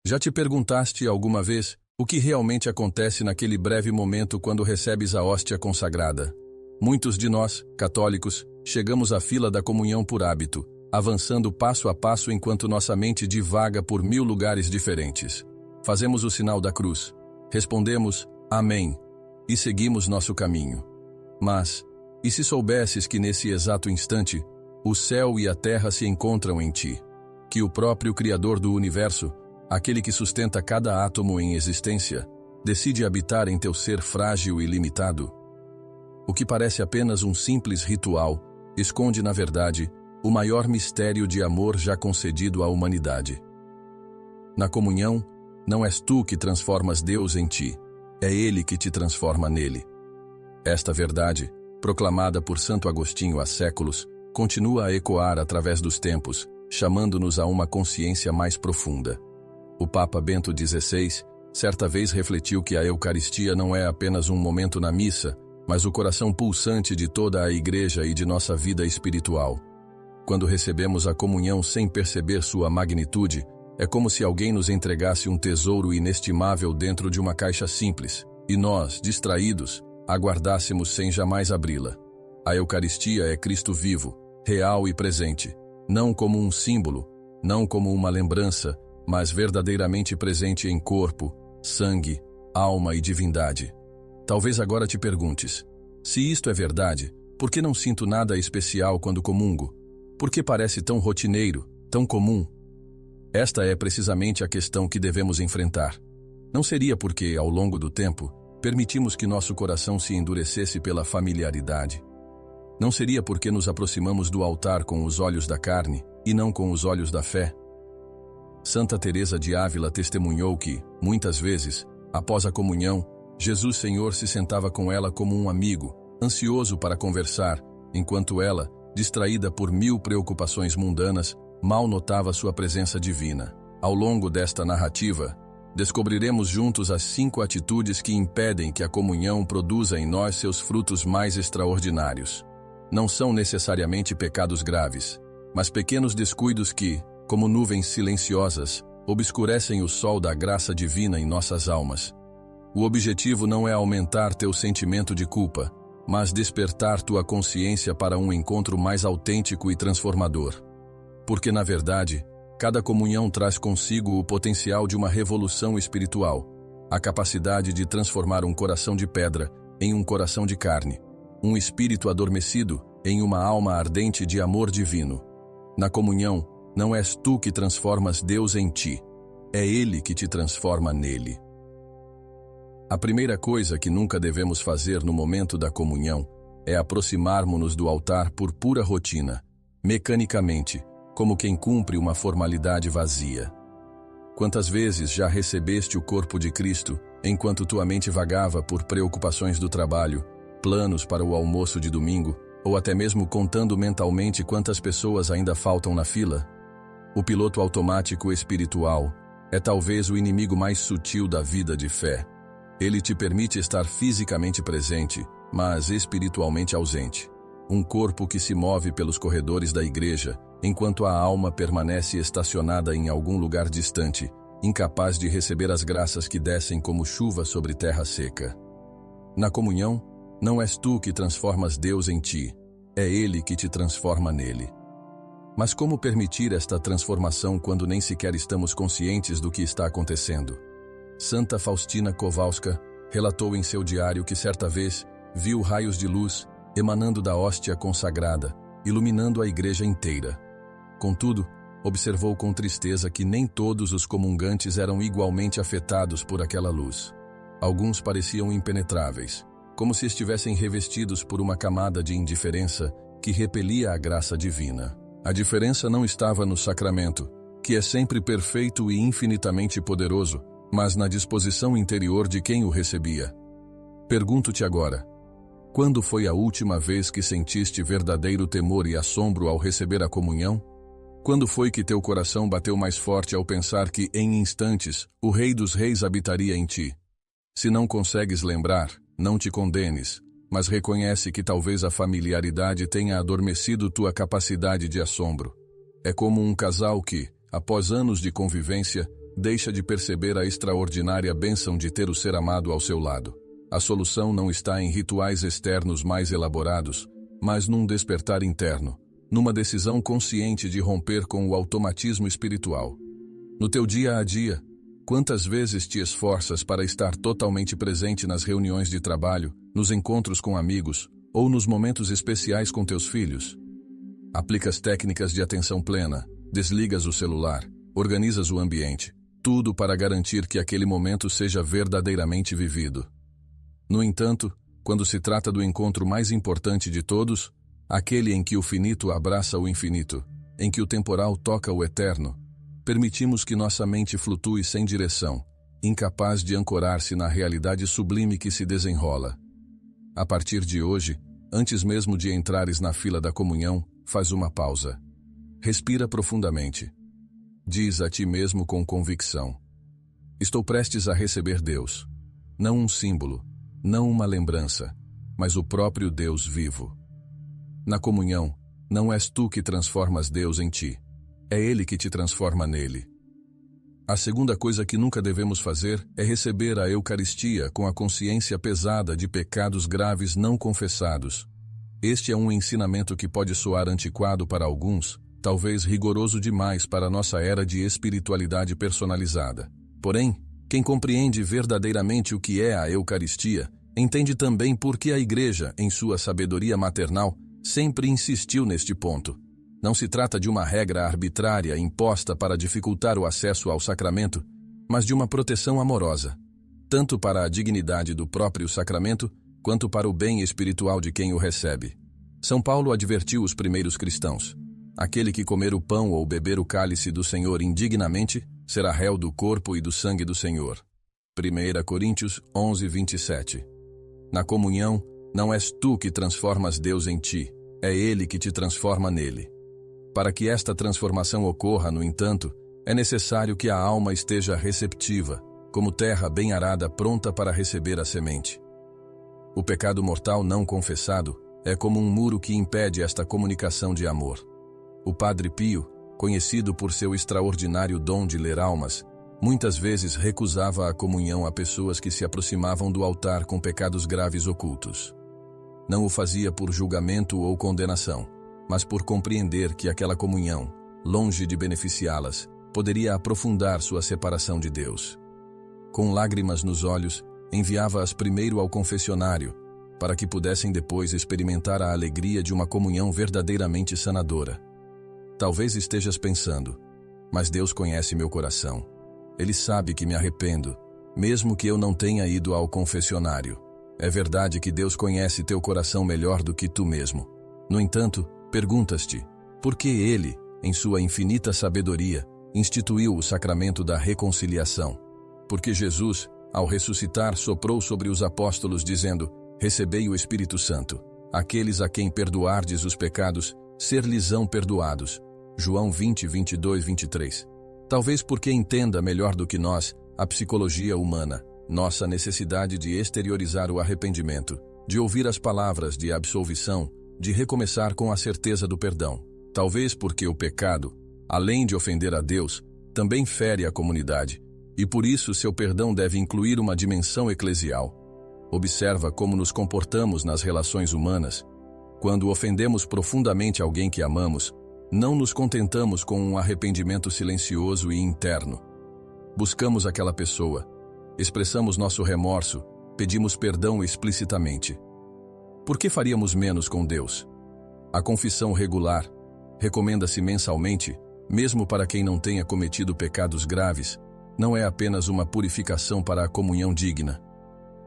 Já te perguntaste alguma vez o que realmente acontece naquele breve momento quando recebes a hóstia consagrada? Muitos de nós, católicos, chegamos à fila da comunhão por hábito, avançando passo a passo enquanto nossa mente divaga por 1000 lugares diferentes. Fazemos o sinal da cruz, respondemos Amém e seguimos nosso caminho. Mas, e se soubesses que nesse exato instante, o céu e a terra se encontram em ti? Que o próprio Criador do Universo, aquele que sustenta cada átomo em existência, decide habitar em teu ser frágil e limitado? O que parece apenas um simples ritual, esconde na verdade o maior mistério de amor já concedido à humanidade. Na comunhão, não és tu que transformas Deus em ti, é Ele que te transforma nele. Esta verdade, proclamada por Santo Agostinho há séculos, continua a ecoar através dos tempos, chamando-nos a uma consciência mais profunda. O Papa Bento XVI, certa vez refletiu que a Eucaristia não é apenas um momento na missa, mas o coração pulsante de toda a Igreja e de nossa vida espiritual. Quando recebemos a comunhão sem perceber sua magnitude, é como se alguém nos entregasse um tesouro inestimável dentro de uma caixa simples, e nós, distraídos, aguardássemos sem jamais abri-la. A Eucaristia é Cristo vivo, real e presente, não como um símbolo, não como uma lembrança, mas verdadeiramente presente em corpo, sangue, alma e divindade. Talvez agora te perguntes, se isto é verdade, por que não sinto nada especial quando comungo? Por que parece tão rotineiro, tão comum? Esta é precisamente a questão que devemos enfrentar. Não seria porque, ao longo do tempo, permitimos que nosso coração se endurecesse pela familiaridade? Não seria porque nos aproximamos do altar com os olhos da carne e não com os olhos da fé? Santa Teresa de Ávila testemunhou que, muitas vezes, após a comunhão, Jesus Senhor se sentava com ela como um amigo, ansioso para conversar, enquanto ela, distraída por 1000 preocupações mundanas, mal notava sua presença divina. Ao longo desta narrativa, descobriremos juntos as 5 atitudes que impedem que a comunhão produza em nós seus frutos mais extraordinários. Não são necessariamente pecados graves, mas pequenos descuidos que, como nuvens silenciosas, obscurecem o sol da graça divina em nossas almas. O objetivo não é aumentar teu sentimento de culpa, mas despertar tua consciência para um encontro mais autêntico e transformador. Porque, na verdade, cada comunhão traz consigo o potencial de uma revolução espiritual, a capacidade de transformar um coração de pedra em um coração de carne, um espírito adormecido em uma alma ardente de amor divino. Na comunhão, não és tu que transformas Deus em ti, é Ele que te transforma nele. A primeira coisa que nunca devemos fazer no momento da comunhão é aproximar-nos do altar por pura rotina, mecanicamente, como quem cumpre uma formalidade vazia. Quantas vezes já recebeste o corpo de Cristo, enquanto tua mente vagava por preocupações do trabalho, planos para o almoço de domingo, ou até mesmo contando mentalmente quantas pessoas ainda faltam na fila? O piloto automático espiritual é talvez o inimigo mais sutil da vida de fé. Ele te permite estar fisicamente presente, mas espiritualmente ausente. Um corpo que se move pelos corredores da igreja, enquanto a alma permanece estacionada em algum lugar distante, incapaz de receber as graças que descem como chuva sobre terra seca. Na comunhão, não és tu que transformas Deus em ti, é Ele que te transforma nele. Mas como permitir esta transformação quando nem sequer estamos conscientes do que está acontecendo? Santa Faustina Kowalska relatou em seu diário que certa vez viu raios de luz emanando da hóstia consagrada, iluminando a igreja inteira. Contudo, observou com tristeza que nem todos os comungantes eram igualmente afetados por aquela luz. Alguns pareciam impenetráveis, como se estivessem revestidos por uma camada de indiferença que repelia a graça divina. A diferença não estava no sacramento, que é sempre perfeito e infinitamente poderoso, mas na disposição interior de quem o recebia. Pergunto-te agora, quando foi a última vez que sentiste verdadeiro temor e assombro ao receber a comunhão? Quando foi que teu coração bateu mais forte ao pensar que, em instantes, o Rei dos Reis habitaria em ti? Se não consegues lembrar, não te condenes, mas reconhece que talvez a familiaridade tenha adormecido tua capacidade de assombro. É como um casal que, após anos de convivência, deixa de perceber a extraordinária bênção de ter o ser amado ao seu lado. A solução não está em rituais externos mais elaborados, mas num despertar interno, numa decisão consciente de romper com o automatismo espiritual. No teu dia a dia, quantas vezes te esforças para estar totalmente presente nas reuniões de trabalho, nos encontros com amigos ou nos momentos especiais com teus filhos? Aplicas técnicas de atenção plena, desligas o celular, organizas o ambiente, tudo para garantir que aquele momento seja verdadeiramente vivido. No entanto, quando se trata do encontro mais importante de todos, aquele em que o finito abraça o infinito, em que o temporal toca o eterno, permitimos que nossa mente flutue sem direção, incapaz de ancorar-se na realidade sublime que se desenrola. A partir de hoje, antes mesmo de entrares na fila da comunhão, faz uma pausa. Respira profundamente. Diz a ti mesmo com convicção: estou prestes a receber Deus. Não um símbolo, não uma lembrança, mas o próprio Deus vivo. Na comunhão, não és tu que transformas Deus em ti. É Ele que te transforma nele. A segunda coisa que nunca devemos fazer é receber a Eucaristia com a consciência pesada de pecados graves não confessados. Este é um ensinamento que pode soar antiquado para alguns, talvez rigoroso demais para a nossa era de espiritualidade personalizada. Porém, quem compreende verdadeiramente o que é a Eucaristia, entende também por que a Igreja, em sua sabedoria maternal, sempre insistiu neste ponto. Não se trata de uma regra arbitrária imposta para dificultar o acesso ao sacramento, mas de uma proteção amorosa, tanto para a dignidade do próprio sacramento, quanto para o bem espiritual de quem o recebe. São Paulo advertiu os primeiros cristãos: aquele que comer o pão ou beber o cálice do Senhor indignamente, será réu do corpo e do sangue do Senhor. 1 Coríntios 11, 27. Na comunhão, não és tu que transformas Deus em ti, é Ele que te transforma nele. Para que esta transformação ocorra, no entanto, é necessário que a alma esteja receptiva, como terra bem arada pronta para receber a semente. O pecado mortal não confessado é como um muro que impede esta comunicação de amor. O Padre Pio, conhecido por seu extraordinário dom de ler almas, muitas vezes recusava a comunhão a pessoas que se aproximavam do altar com pecados graves ocultos. Não o fazia por julgamento ou condenação, mas por compreender que aquela comunhão, longe de beneficiá-las, poderia aprofundar sua separação de Deus. Com lágrimas nos olhos, enviava-as primeiro ao confessionário, para que pudessem depois experimentar a alegria de uma comunhão verdadeiramente sanadora. Talvez estejas pensando: mas Deus conhece meu coração. Ele sabe que me arrependo, mesmo que eu não tenha ido ao confessionário. É verdade que Deus conhece teu coração melhor do que tu mesmo. No entanto, perguntas-te: por que Ele, em sua infinita sabedoria, instituiu o sacramento da reconciliação? Porque Jesus, ao ressuscitar, soprou sobre os apóstolos dizendo: recebei o Espírito Santo. Aqueles a quem perdoardes os pecados, ser-lhes-ão perdoados. João 20, 22, 23. Talvez porque entenda melhor do que nós a psicologia humana, nossa necessidade de exteriorizar o arrependimento, de ouvir as palavras de absolvição, de recomeçar com a certeza do perdão. Talvez porque o pecado, além de ofender a Deus, também fere a comunidade, e por isso seu perdão deve incluir uma dimensão eclesial. Observa como nos comportamos nas relações humanas. Quando ofendemos profundamente alguém que amamos, não nos contentamos com um arrependimento silencioso e interno. Buscamos aquela pessoa, expressamos nosso remorso, pedimos perdão explicitamente. Por que faríamos menos com Deus? A confissão regular recomenda-se mensalmente, mesmo para quem não tenha cometido pecados graves, não é apenas uma purificação para a comunhão digna.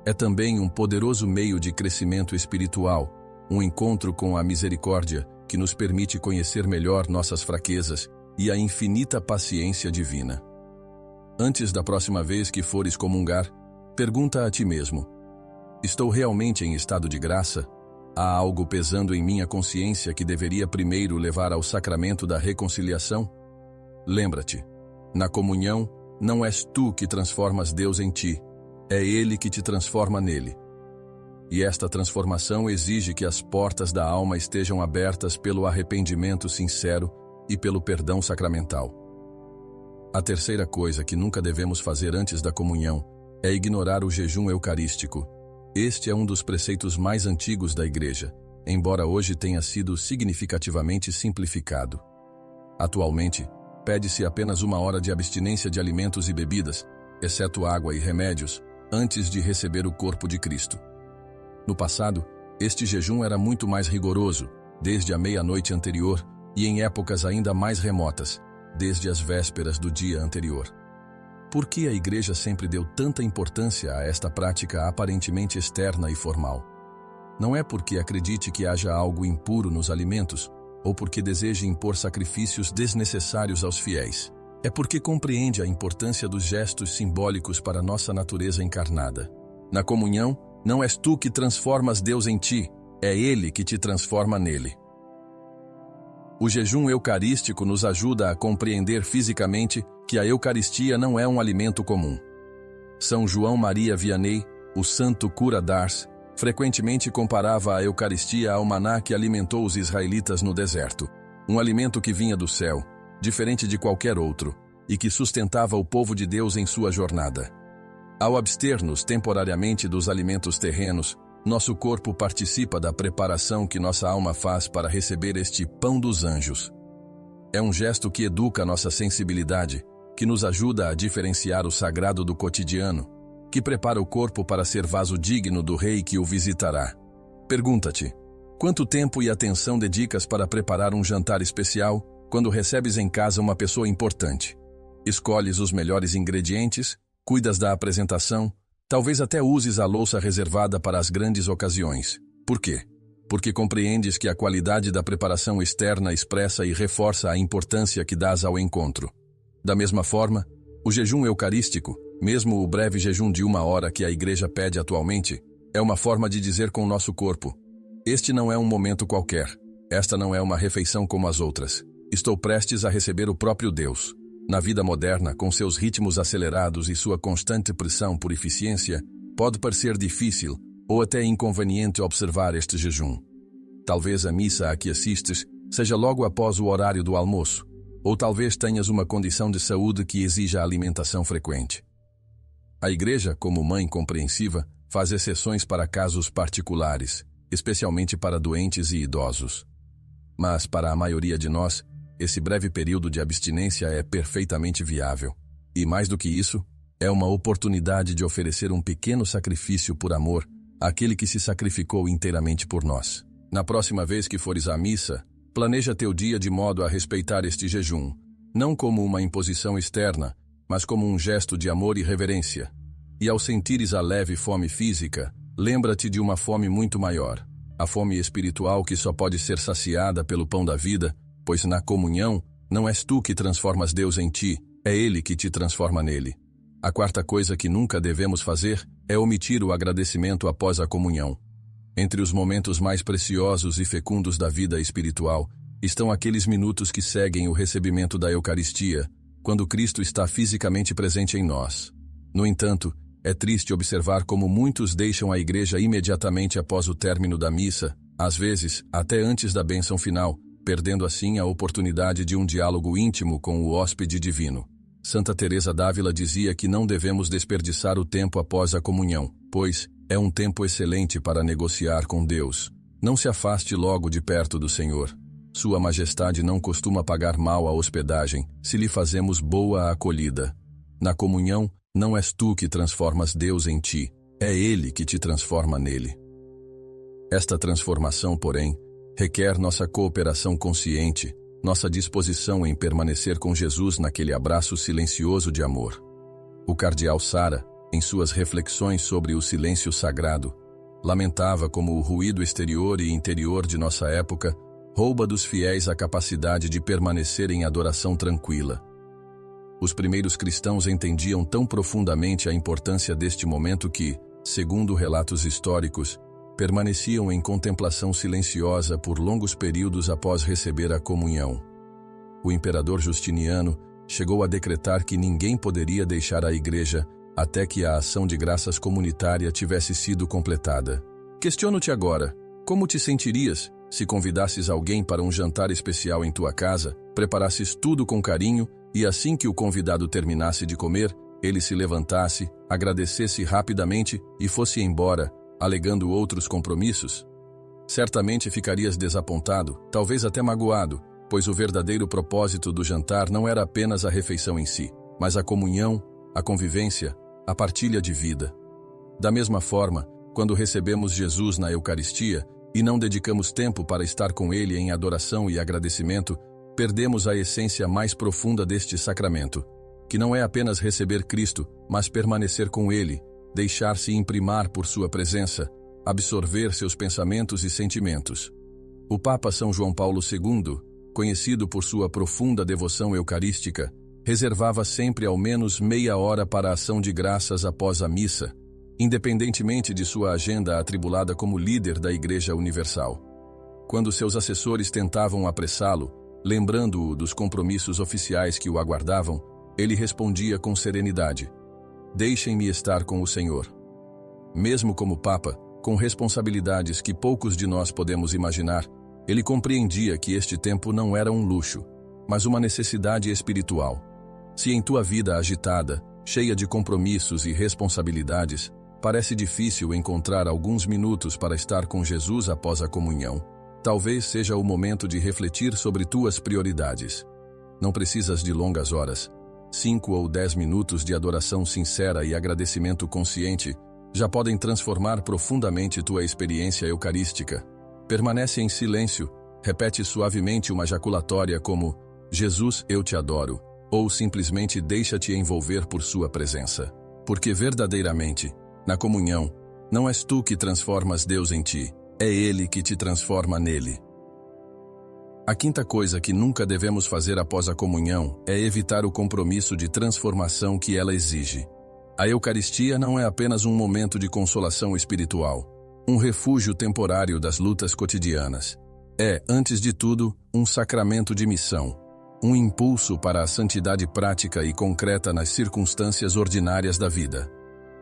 É também um poderoso meio de crescimento espiritual, um encontro com a misericórdia que nos permite conhecer melhor nossas fraquezas e a infinita paciência divina. Antes da próxima vez que fores comungar, pergunta a ti mesmo: estou realmente em estado de graça? Há algo pesando em minha consciência que deveria primeiro levar ao sacramento da reconciliação? Lembra-te, na comunhão, não és tu que transformas Deus em ti, é Ele que te transforma nele. E esta transformação exige que as portas da alma estejam abertas pelo arrependimento sincero e pelo perdão sacramental. A terceira coisa que nunca devemos fazer antes da comunhão é ignorar o jejum eucarístico. Este é um dos preceitos mais antigos da Igreja, embora hoje tenha sido significativamente simplificado. Atualmente, pede-se apenas 1 hora de abstinência de alimentos e bebidas, exceto água e remédios, antes de receber o corpo de Cristo. No passado, este jejum era muito mais rigoroso, desde a meia-noite anterior e em épocas ainda mais remotas, desde as vésperas do dia anterior. Por que a Igreja sempre deu tanta importância a esta prática aparentemente externa e formal? Não é porque acredite que haja algo impuro nos alimentos, ou porque deseje impor sacrifícios desnecessários aos fiéis. É porque compreende a importância dos gestos simbólicos para nossa natureza encarnada. Na comunhão, não és tu que transformas Deus em ti, é Ele que te transforma nele. O jejum eucarístico nos ajuda a compreender fisicamente que a Eucaristia não é um alimento comum. São João Maria Vianney, o santo cura d'Ars, frequentemente comparava a Eucaristia ao maná que alimentou os israelitas no deserto, um alimento que vinha do céu, diferente de qualquer outro, e que sustentava o povo de Deus em sua jornada. Ao abster-nos temporariamente dos alimentos terrenos, nosso corpo participa da preparação que nossa alma faz para receber este pão dos anjos. É um gesto que educa nossa sensibilidade, que nos ajuda a diferenciar o sagrado do cotidiano, que prepara o corpo para ser vaso digno do rei que o visitará. Pergunta-te, quanto tempo e atenção dedicas para preparar um jantar especial quando recebes em casa uma pessoa importante? Escolhes os melhores ingredientes, cuidas da apresentação, talvez até uses a louça reservada para as grandes ocasiões. Por quê? Porque compreendes que a qualidade da preparação externa expressa e reforça a importância que dás ao encontro. Da mesma forma, o jejum eucarístico, mesmo o breve jejum de 1 hora que a Igreja pede atualmente, é uma forma de dizer com o nosso corpo: este não é um momento qualquer, esta não é uma refeição como as outras. Estou prestes a receber o próprio Deus. Na vida moderna, com seus ritmos acelerados e sua constante pressão por eficiência, pode parecer difícil ou até inconveniente observar este jejum. Talvez a missa a que assistes seja logo após o horário do almoço, ou talvez tenhas uma condição de saúde que exija alimentação frequente. A Igreja, como mãe compreensiva, faz exceções para casos particulares, especialmente para doentes e idosos. Mas, para a maioria de nós, esse breve período de abstinência é perfeitamente viável. E mais do que isso, é uma oportunidade de oferecer um pequeno sacrifício por amor àquele que se sacrificou inteiramente por nós. Na próxima vez que fores à missa, planeja teu dia de modo a respeitar este jejum, não como uma imposição externa, mas como um gesto de amor e reverência. E ao sentires a leve fome física, lembra-te de uma fome muito maior, a fome espiritual que só pode ser saciada pelo pão da vida, pois na comunhão não és tu que transformas Deus em ti, é Ele que te transforma nele. A quarta coisa que nunca devemos fazer é omitir o agradecimento após a comunhão. Entre os momentos mais preciosos e fecundos da vida espiritual estão aqueles minutos que seguem o recebimento da Eucaristia, quando Cristo está fisicamente presente em nós. No entanto, é triste observar como muitos deixam a Igreja imediatamente após o término da missa, às vezes até antes da bênção final, perdendo assim a oportunidade de um diálogo íntimo com o hóspede divino. Santa Teresa d'Ávila dizia que não devemos desperdiçar o tempo após a comunhão, pois é um tempo excelente para negociar com Deus. Não se afaste logo de perto do Senhor. Sua Majestade não costuma pagar mal a hospedagem, se lhe fazemos boa acolhida. Na comunhão, não és tu que transformas Deus em ti, é Ele que te transforma nele. Esta transformação, porém, requer nossa cooperação consciente, nossa disposição em permanecer com Jesus naquele abraço silencioso de amor. O cardeal Sara, em suas reflexões sobre o silêncio sagrado, lamentava como o ruído exterior e interior de nossa época rouba dos fiéis a capacidade de permanecer em adoração tranquila. Os primeiros cristãos entendiam tão profundamente a importância deste momento que, segundo relatos históricos, permaneciam em contemplação silenciosa por longos períodos após receber a comunhão. O imperador Justiniano chegou a decretar que ninguém poderia deixar a Igreja até que a ação de graças comunitária tivesse sido completada. Questiono-te agora, como te sentirias se convidasses alguém para um jantar especial em tua casa, preparasses tudo com carinho e assim que o convidado terminasse de comer, ele se levantasse, agradecesse rapidamente e fosse embora, alegando outros compromissos? Certamente ficarias desapontado, talvez até magoado, pois o verdadeiro propósito do jantar não era apenas a refeição em si, mas a comunhão, a convivência, a partilha de vida. Da mesma forma, quando recebemos Jesus na Eucaristia e não dedicamos tempo para estar com Ele em adoração e agradecimento, perdemos a essência mais profunda deste sacramento, que não é apenas receber Cristo, mas permanecer com Ele, deixar-se imprimar por sua presença, absorver seus pensamentos e sentimentos. O Papa São João Paulo II, conhecido por sua profunda devoção eucarística, reservava sempre ao menos meia hora para a ação de graças após a missa, independentemente de sua agenda atribulada como líder da Igreja Universal. Quando seus assessores tentavam apressá-lo, lembrando-o dos compromissos oficiais que o aguardavam, ele respondia com serenidade: "Deixem-me estar com o Senhor." Mesmo como Papa, com responsabilidades que poucos de nós podemos imaginar, ele compreendia que este tempo não era um luxo, mas uma necessidade espiritual. Se em tua vida agitada, cheia de compromissos e responsabilidades, parece difícil encontrar alguns minutos para estar com Jesus após a comunhão, talvez seja o momento de refletir sobre tuas prioridades. Não precisas de longas horas. 5 ou 10 minutos de adoração sincera e agradecimento consciente já podem transformar profundamente tua experiência eucarística. Permanece em silêncio, repete suavemente uma jaculatória como "Jesus, eu te adoro", ou simplesmente deixa-te envolver por sua presença. Porque verdadeiramente, na comunhão, não és tu que transformas Deus em ti, é Ele que te transforma nele. A quinta coisa que nunca devemos fazer após a comunhão é evitar o compromisso de transformação que ela exige. A Eucaristia não é apenas um momento de consolação espiritual, um refúgio temporário das lutas cotidianas. É, antes de tudo, um sacramento de missão, um impulso para a santidade prática e concreta nas circunstâncias ordinárias da vida.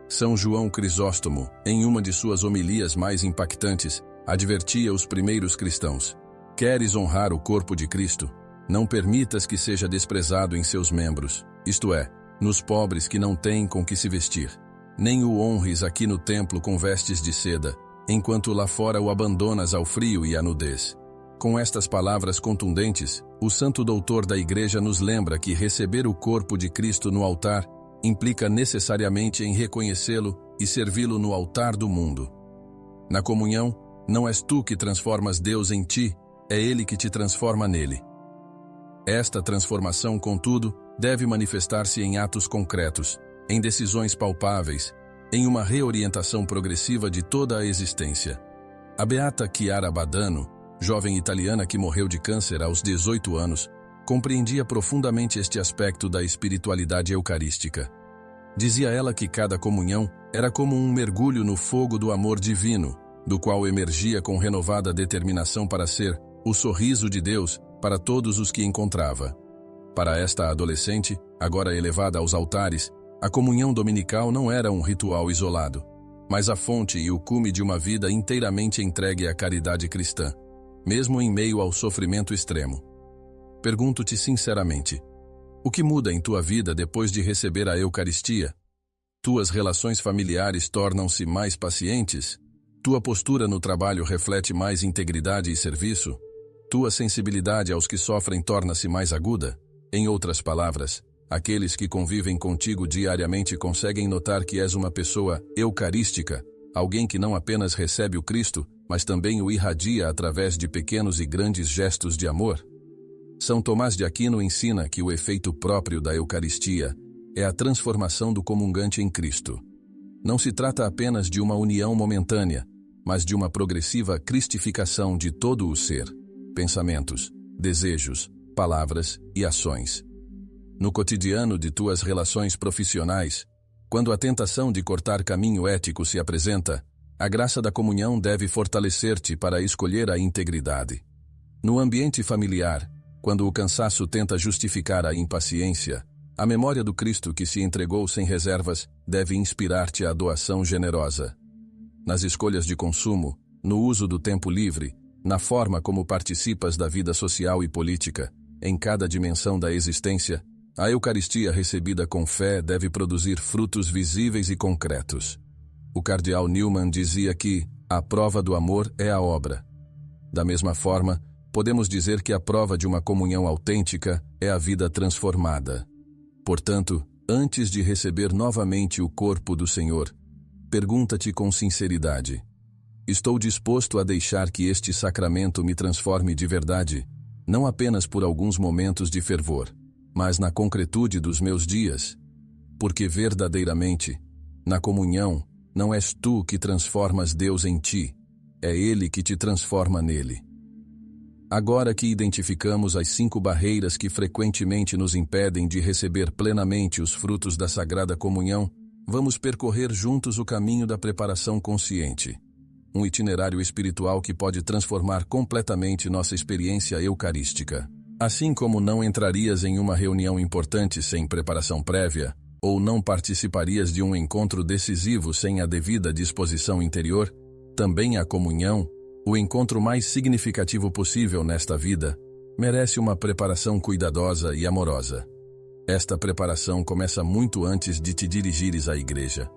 São João Crisóstomo, em uma de suas homilias mais impactantes, advertia os primeiros cristãos: "Queres honrar o corpo de Cristo? Não permitas que seja desprezado em seus membros, isto é, nos pobres que não têm com que se vestir. Nem o honres aqui no templo com vestes de seda, enquanto lá fora o abandonas ao frio e à nudez." Com estas palavras contundentes, o santo doutor da Igreja nos lembra que receber o corpo de Cristo no altar implica necessariamente em reconhecê-lo e servi-lo no altar do mundo. Na comunhão, não és tu que transformas Deus em ti, é Ele que te transforma nele. Esta transformação, contudo, deve manifestar-se em atos concretos, em decisões palpáveis, em uma reorientação progressiva de toda a existência. A beata Chiara Badano, jovem italiana que morreu de câncer aos 18 anos, compreendia profundamente este aspecto da espiritualidade eucarística. Dizia ela que cada comunhão era como um mergulho no fogo do amor divino, do qual emergia com renovada determinação para ser o sorriso de Deus para todos os que encontrava. Para esta adolescente, agora elevada aos altares, a comunhão dominical não era um ritual isolado, mas a fonte e o cume de uma vida inteiramente entregue à caridade cristã, mesmo em meio ao sofrimento extremo. Pergunto-te sinceramente: o que muda em tua vida depois de receber a Eucaristia? Tuas relações familiares tornam-se mais pacientes? Tua postura no trabalho reflete mais integridade e serviço? Tua sensibilidade aos que sofrem torna-se mais aguda? Em outras palavras, aqueles que convivem contigo diariamente conseguem notar que és uma pessoa eucarística, alguém que não apenas recebe o Cristo, mas também o irradia através de pequenos e grandes gestos de amor? São Tomás de Aquino ensina que o efeito próprio da Eucaristia é a transformação do comungante em Cristo. Não se trata apenas de uma união momentânea, mas de uma progressiva cristificação de todo o ser, pensamentos, desejos, palavras e ações. No cotidiano de tuas relações profissionais, quando a tentação de cortar caminho ético se apresenta, a graça da comunhão deve fortalecer-te para escolher a integridade. No ambiente familiar, quando o cansaço tenta justificar a impaciência, a memória do Cristo que se entregou sem reservas deve inspirar-te à doação generosa. Nas escolhas de consumo, no uso do tempo livre, na forma como participas da vida social e política, em cada dimensão da existência, A Eucaristia recebida com fé deve produzir frutos visíveis e concretos. O cardeal Newman dizia que a prova do amor é a obra. Da mesma forma, podemos dizer que a prova de uma comunhão autêntica é a vida transformada. Portanto, antes de receber novamente o corpo do Senhor, pergunta-te com sinceridade: estou disposto a deixar que este sacramento me transforme de verdade, não apenas por alguns momentos de fervor, mas na concretude dos meus dias? Porque verdadeiramente, na comunhão, não és tu que transformas Deus em ti, é Ele que te transforma nele. Agora que identificamos as 5 barreiras que frequentemente nos impedem de receber plenamente os frutos da Sagrada Comunhão, vamos percorrer juntos o caminho da preparação consciente. Um itinerário espiritual que pode transformar completamente nossa experiência eucarística. Assim como não entrarias em uma reunião importante sem preparação prévia, ou não participarias de um encontro decisivo sem a devida disposição interior, também a comunhão, o encontro mais significativo possível nesta vida, merece uma preparação cuidadosa e amorosa. Esta preparação começa muito antes de te dirigires à igreja.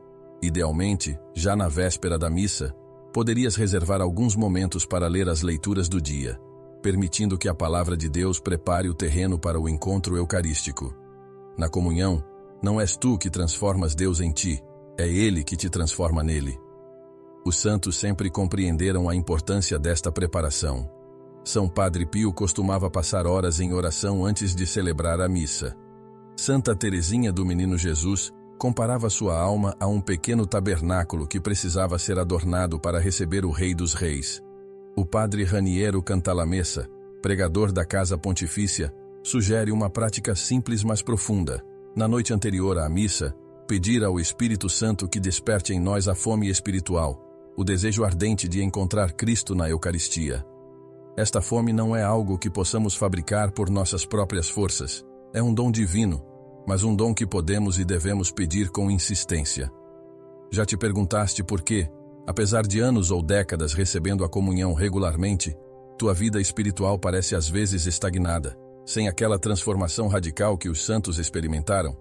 Idealmente, já na véspera da missa, poderias reservar alguns momentos para ler as leituras do dia, permitindo que a palavra de Deus prepare o terreno para o encontro eucarístico. Na comunhão, não és tu que transformas Deus em ti, é Ele que te transforma nele. Os santos sempre compreenderam a importância desta preparação. São Padre Pio costumava passar horas em oração antes de celebrar a missa. Santa Teresinha do Menino Jesus comparava sua alma a um pequeno tabernáculo que precisava ser adornado para receber o Rei dos Reis. O padre Raniero Cantalamessa, pregador da Casa Pontifícia, sugere uma prática simples mas profunda. Na noite anterior à missa, pedir ao Espírito Santo que desperte em nós a fome espiritual, o desejo ardente de encontrar Cristo na Eucaristia. Esta fome não é algo que possamos fabricar por nossas próprias forças. É um dom divino, mas um dom que podemos e devemos pedir com insistência. Já te perguntaste por que, apesar de anos ou décadas recebendo a comunhão regularmente, tua vida espiritual parece às vezes estagnada, sem aquela transformação radical que os santos experimentaram?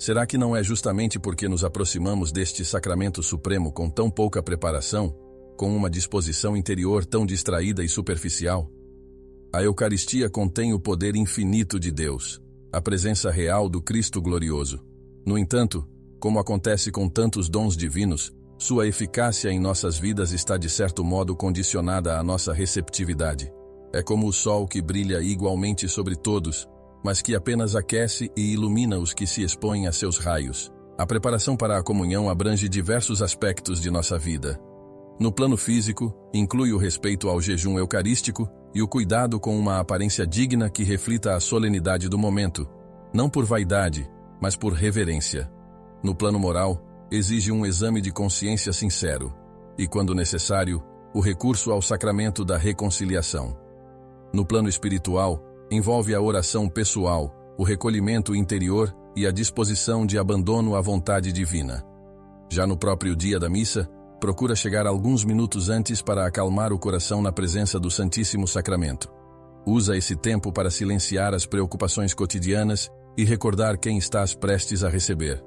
Será que não é justamente porque nos aproximamos deste sacramento supremo com tão pouca preparação, com uma disposição interior tão distraída e superficial? A Eucaristia contém o poder infinito de Deus, a presença real do Cristo glorioso. No entanto, como acontece com tantos dons divinos, sua eficácia em nossas vidas está de certo modo condicionada à nossa receptividade. É como o sol que brilha igualmente sobre todos, mas que apenas aquece e ilumina os que se expõem a seus raios. A preparação para a comunhão abrange diversos aspectos de nossa vida. No plano físico, inclui o respeito ao jejum eucarístico e o cuidado com uma aparência digna que reflita a solenidade do momento, não por vaidade, mas por reverência. No plano moral, exige um exame de consciência sincero e, quando necessário, o recurso ao sacramento da reconciliação. No plano espiritual, envolve a oração pessoal, o recolhimento interior e a disposição de abandono à vontade divina. Já no próprio dia da missa, procura chegar alguns minutos antes para acalmar o coração na presença do Santíssimo Sacramento. Usa esse tempo para silenciar as preocupações cotidianas e recordar quem estás prestes a receber.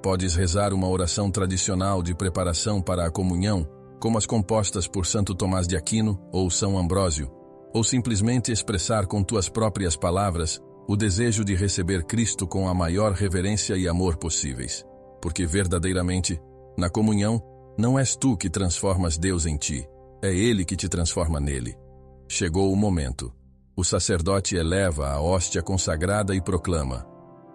Podes rezar uma oração tradicional de preparação para a comunhão, como as compostas por Santo Tomás de Aquino ou São Ambrósio, ou simplesmente expressar com tuas próprias palavras o desejo de receber Cristo com a maior reverência e amor possíveis. Porque verdadeiramente, na comunhão, não és tu que transformas Deus em ti, é Ele que te transforma nele. Chegou o momento. O sacerdote eleva a hóstia consagrada e proclama: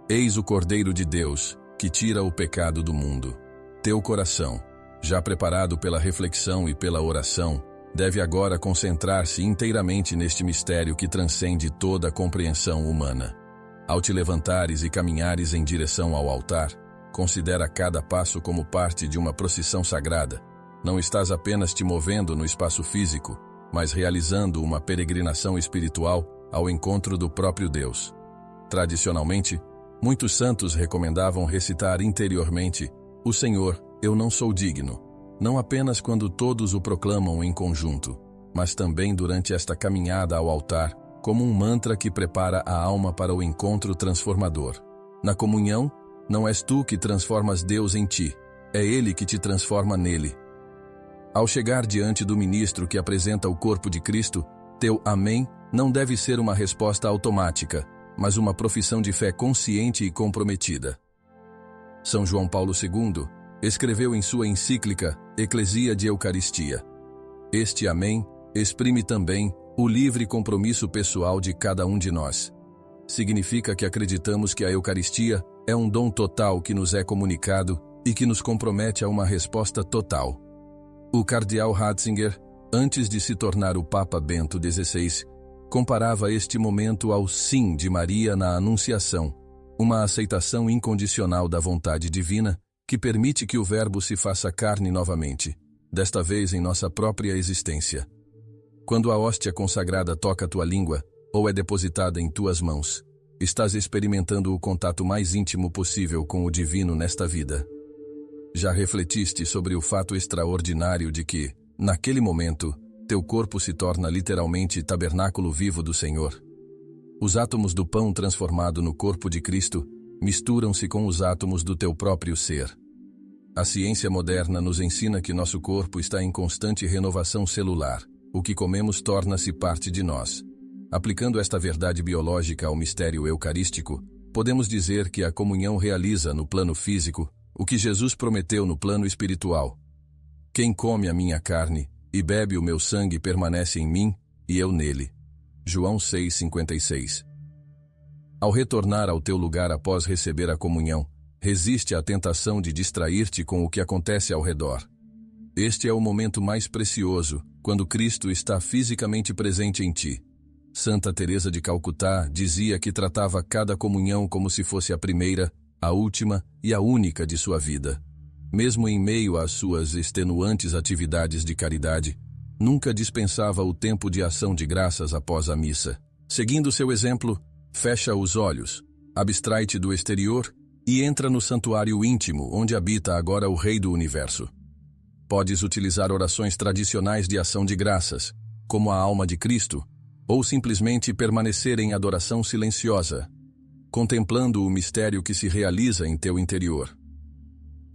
Eis o Cordeiro de Deus, que tira o pecado do mundo. Teu coração, já preparado pela reflexão e pela oração, deve agora concentrar-se inteiramente neste mistério que transcende toda a compreensão humana. Ao te levantares e caminhares em direção ao altar, considera cada passo como parte de uma procissão sagrada. Não estás apenas te movendo no espaço físico, mas realizando uma peregrinação espiritual ao encontro do próprio Deus. Tradicionalmente, muitos santos recomendavam recitar interiormente: O Senhor, eu não sou digno, não apenas quando todos o proclamam em conjunto, mas também durante esta caminhada ao altar, como um mantra que prepara a alma para o encontro transformador. Na comunhão, não és tu que transformas Deus em ti, é Ele que te transforma nele. Ao chegar diante do ministro que apresenta o corpo de Cristo, teu amém não deve ser uma resposta automática, mas uma profissão de fé consciente e comprometida. São João Paulo II escreveu em sua encíclica Eclesia de Eucaristia: este amém exprime também o livre compromisso pessoal de cada um de nós. Significa que acreditamos que a Eucaristia é um dom total que nos é comunicado e que nos compromete a uma resposta total. O cardeal Ratzinger, antes de se tornar o Papa Bento XVI, comparava este momento ao sim de Maria na Anunciação, uma aceitação incondicional da vontade divina que permite que o Verbo se faça carne novamente, desta vez em nossa própria existência. Quando a hóstia consagrada toca tua língua, ou é depositada em tuas mãos, estás experimentando o contato mais íntimo possível com o divino nesta vida. Já refletiste sobre o fato extraordinário de que, naquele momento, teu corpo se torna literalmente tabernáculo vivo do Senhor? Os átomos do pão transformado no corpo de Cristo misturam-se com os átomos do teu próprio ser. A ciência moderna nos ensina que nosso corpo está em constante renovação celular. O que comemos torna-se parte de nós. Aplicando esta verdade biológica ao mistério eucarístico, podemos dizer que a comunhão realiza no plano físico o que Jesus prometeu no plano espiritual. Quem come a minha carne e bebe o meu sangue permanece em mim e eu nele. João 6,56. Ao retornar ao teu lugar após receber a comunhão, resiste à tentação de distrair-te com o que acontece ao redor. Este é o momento mais precioso, quando Cristo está fisicamente presente em ti. Santa Teresa de Calcutá dizia que tratava cada comunhão como se fosse a primeira, a última e a única de sua vida. Mesmo em meio às suas extenuantes atividades de caridade, nunca dispensava o tempo de ação de graças após a missa. Seguindo seu exemplo, fecha os olhos, abstrai-te do exterior e entra no santuário íntimo, onde habita agora o Rei do Universo. Podes utilizar orações tradicionais de ação de graças, como a alma de Cristo, ou simplesmente permanecer em adoração silenciosa, contemplando o mistério que se realiza em teu interior.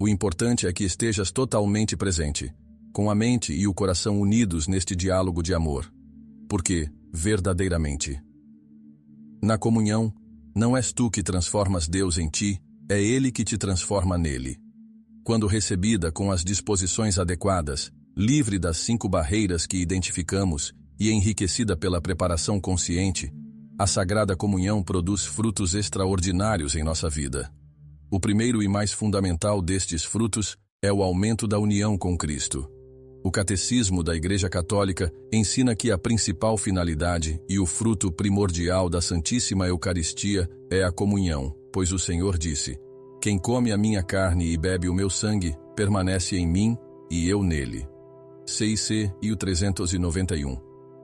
O importante é que estejas totalmente presente, com a mente e o coração unidos neste diálogo de amor, porque, verdadeiramente, na comunhão, não és tu que transformas Deus em ti, é Ele que te transforma nele. Quando recebida com as disposições adequadas, livre das 5 barreiras que identificamos e enriquecida pela preparação consciente, a Sagrada Comunhão produz frutos extraordinários em nossa vida. O primeiro e mais fundamental destes frutos é o aumento da união com Cristo. O Catecismo da Igreja Católica ensina que a principal finalidade e o fruto primordial da Santíssima Eucaristia é a comunhão, pois o Senhor disse: quem come a minha carne e bebe o meu sangue, permanece em mim e eu nele. CIC e o 391.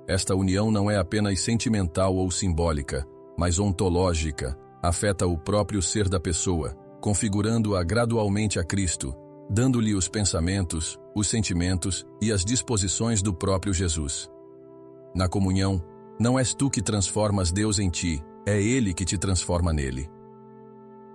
Esta união não é apenas sentimental ou simbólica, mas ontológica, afeta o próprio ser da pessoa, configurando-a gradualmente a Cristo, dando-lhe os pensamentos, os sentimentos e as disposições do próprio Jesus. Na comunhão, não és tu que transformas Deus em ti, é Ele que te transforma nele.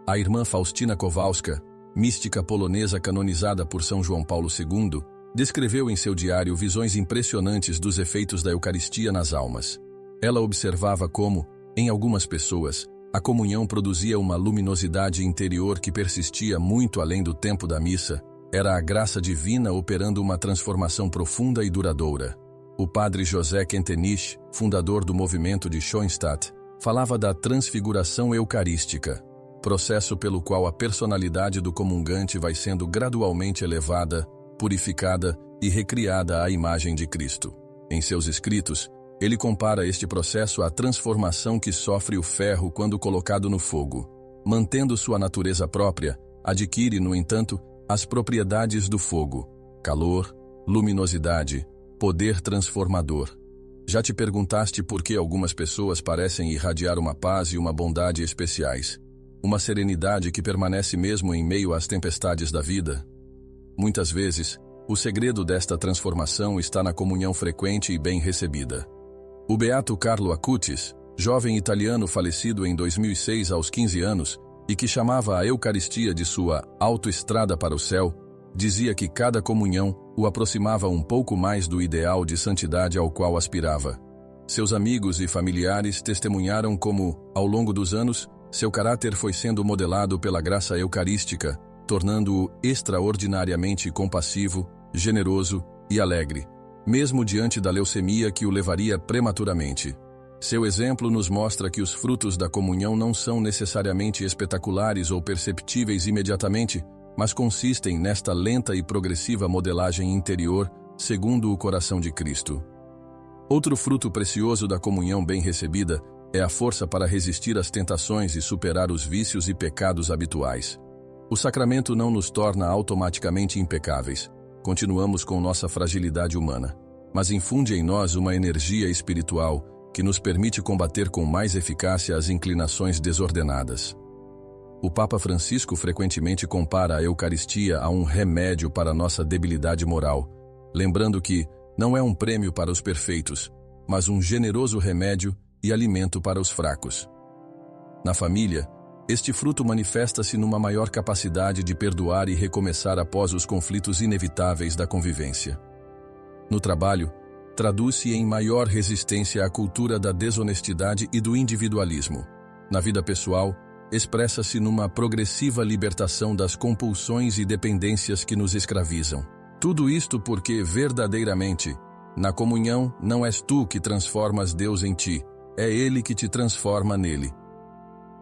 A irmã Faustina Kowalska, mística polonesa canonizada por São João Paulo II, descreveu em seu diário visões impressionantes dos efeitos da Eucaristia nas almas. Ela observava como, em algumas pessoas, a comunhão produzia uma luminosidade interior que persistia muito além do tempo da missa. Era a graça divina operando uma transformação profunda e duradoura. O padre José Kentenich, fundador do movimento de Schoenstatt, falava da transfiguração eucarística, processo pelo qual a personalidade do comungante vai sendo gradualmente elevada, purificada e recriada à imagem de Cristo. Em seus escritos, ele compara este processo à transformação que sofre o ferro quando colocado no fogo. Mantendo sua natureza própria, adquire, no entanto, as propriedades do fogo: calor, luminosidade, poder transformador. Já te perguntaste por que algumas pessoas parecem irradiar uma paz e uma bondade especiais? Uma serenidade que permanece mesmo em meio às tempestades da vida? Muitas vezes, o segredo desta transformação está na comunhão frequente e bem recebida. O beato Carlo Acutis, jovem italiano falecido em 2006 aos 15 anos, e que chamava a Eucaristia de sua autoestrada para o céu, dizia que cada comunhão o aproximava um pouco mais do ideal de santidade ao qual aspirava. Seus amigos e familiares testemunharam como, ao longo dos anos, seu caráter foi sendo modelado pela graça eucarística, tornando-o extraordinariamente compassivo, generoso e alegre, mesmo diante da leucemia que o levaria prematuramente. Seu exemplo nos mostra que os frutos da comunhão não são necessariamente espetaculares ou perceptíveis imediatamente, mas consistem nesta lenta e progressiva modelagem interior, segundo o coração de Cristo. Outro fruto precioso da comunhão bem recebida é a força para resistir às tentações e superar os vícios e pecados habituais. O sacramento não nos torna automaticamente impecáveis. Continuamos com nossa fragilidade humana, mas infunde em nós uma energia espiritual que nos permite combater com mais eficácia as inclinações desordenadas. O Papa Francisco frequentemente compara a Eucaristia a um remédio para nossa debilidade moral, lembrando que não é um prêmio para os perfeitos, mas um generoso remédio e alimento para os fracos. Na família, este fruto manifesta-se numa maior capacidade de perdoar e recomeçar após os conflitos inevitáveis da convivência. No trabalho, traduz-se em maior resistência à cultura da desonestidade e do individualismo. Na vida pessoal, expressa-se numa progressiva libertação das compulsões e dependências que nos escravizam. Tudo isto porque, verdadeiramente, na comunhão não és tu que transformas Deus em ti, é Ele que te transforma nele.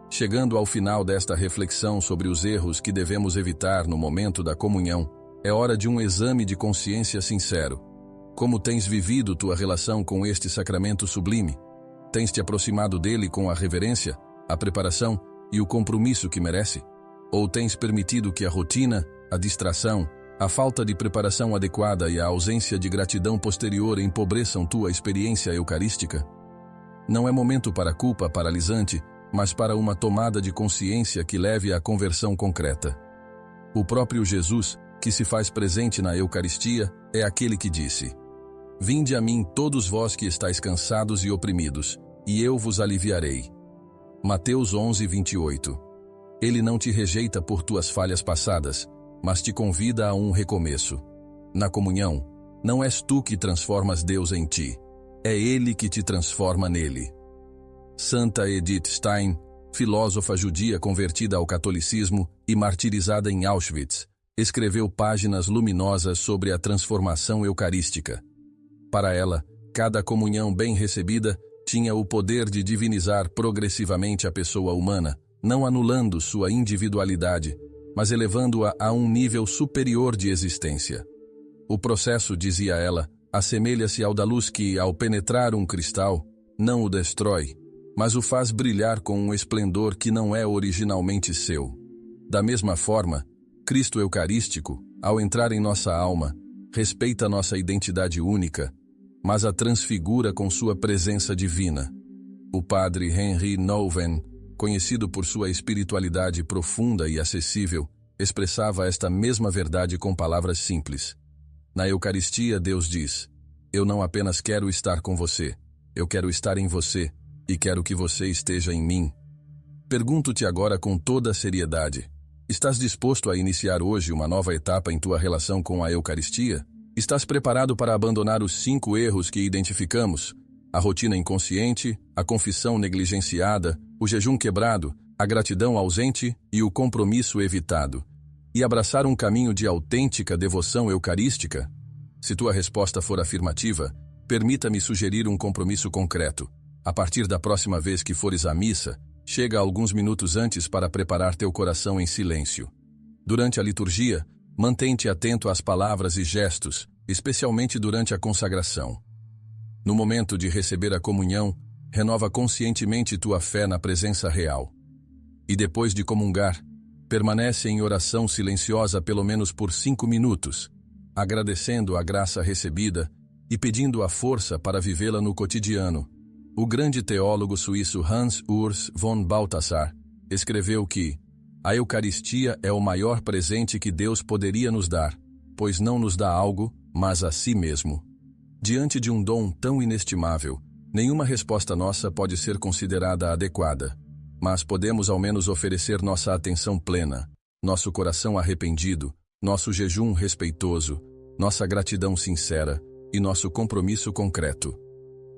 Chegando ao final desta reflexão sobre os erros que devemos evitar no momento da comunhão, é hora de um exame de consciência sincero. Como tens vivido tua relação com este sacramento sublime? Tens te aproximado dele com a reverência, a preparação e o compromisso que merece? Ou tens permitido que a rotina, a distração, a falta de preparação adequada e a ausência de gratidão posterior empobreçam tua experiência eucarística? Não é momento para culpa paralisante, mas para uma tomada de consciência que leve à conversão concreta. O próprio Jesus, que se faz presente na Eucaristia, é aquele que disse: Vinde a mim todos vós que estáis cansados e oprimidos, e eu vos aliviarei. Mateus 11, 28. Ele não te rejeita por tuas falhas passadas, mas te convida a um recomeço. Na comunhão, não és tu que transformas Deus em ti, é Ele que te transforma nele. Santa Edith Stein, filósofa judia convertida ao catolicismo e martirizada em Auschwitz, escreveu páginas luminosas sobre a transformação eucarística. Para ela, cada comunhão bem recebida tinha o poder de divinizar progressivamente a pessoa humana, não anulando sua individualidade, mas elevando-a a um nível superior de existência. O processo, dizia ela, assemelha-se ao da luz que, ao penetrar um cristal, não o destrói, mas o faz brilhar com um esplendor que não é originalmente seu. Da mesma forma, Cristo Eucarístico, ao entrar em nossa alma, respeita nossa identidade única, mas a transfigura com sua presença divina. O padre Henry Nouwen, conhecido por sua espiritualidade profunda e acessível, expressava esta mesma verdade com palavras simples. Na Eucaristia, Deus diz: Eu não apenas quero estar com você, eu quero estar em você, e quero que você esteja em mim. Pergunto-te agora com toda a seriedade: estás disposto a iniciar hoje uma nova etapa em tua relação com a Eucaristia? Estás preparado para abandonar os 5 erros que identificamos? A rotina inconsciente, a confissão negligenciada, o jejum quebrado, a gratidão ausente e o compromisso evitado, e abraçar um caminho de autêntica devoção eucarística? Se tua resposta for afirmativa, permita-me sugerir um compromisso concreto. A partir da próxima vez que fores à missa, chega alguns minutos antes para preparar teu coração em silêncio. Durante a liturgia, mantém-te atento às palavras e gestos, especialmente durante a consagração. No momento de receber a comunhão, renova conscientemente tua fé na presença real. E depois de comungar, permanece em oração silenciosa pelo menos por 5 minutos, agradecendo a graça recebida e pedindo a força para vivê-la no cotidiano. O grande teólogo suíço Hans Urs von Balthasar escreveu que a Eucaristia é o maior presente que Deus poderia nos dar, pois não nos dá algo, mas a si mesmo. Diante de um dom tão inestimável, Nenhuma resposta nossa pode ser considerada adequada, mas podemos ao menos oferecer nossa atenção plena, nosso coração arrependido, nosso jejum respeitoso, nossa gratidão sincera e nosso compromisso concreto.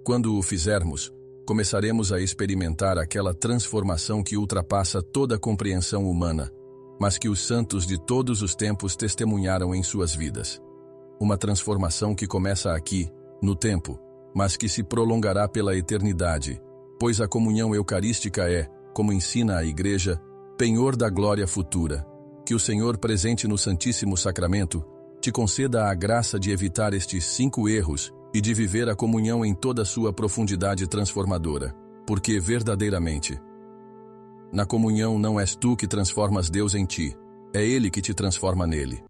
Quando o fizermos, começaremos a experimentar aquela transformação que ultrapassa toda a compreensão humana, mas que os santos de todos os tempos testemunharam em suas vidas. Uma transformação que começa aqui, no tempo, mas que se prolongará pela eternidade, pois a comunhão eucarística é, como ensina a Igreja, penhor da glória futura. Que o Senhor, presente no Santíssimo Sacramento, te conceda a graça de evitar estes 5 erros e de viver a comunhão em toda a sua profundidade transformadora, porque verdadeiramente, na comunhão não és tu que transformas Deus em ti, é Ele que te transforma nele.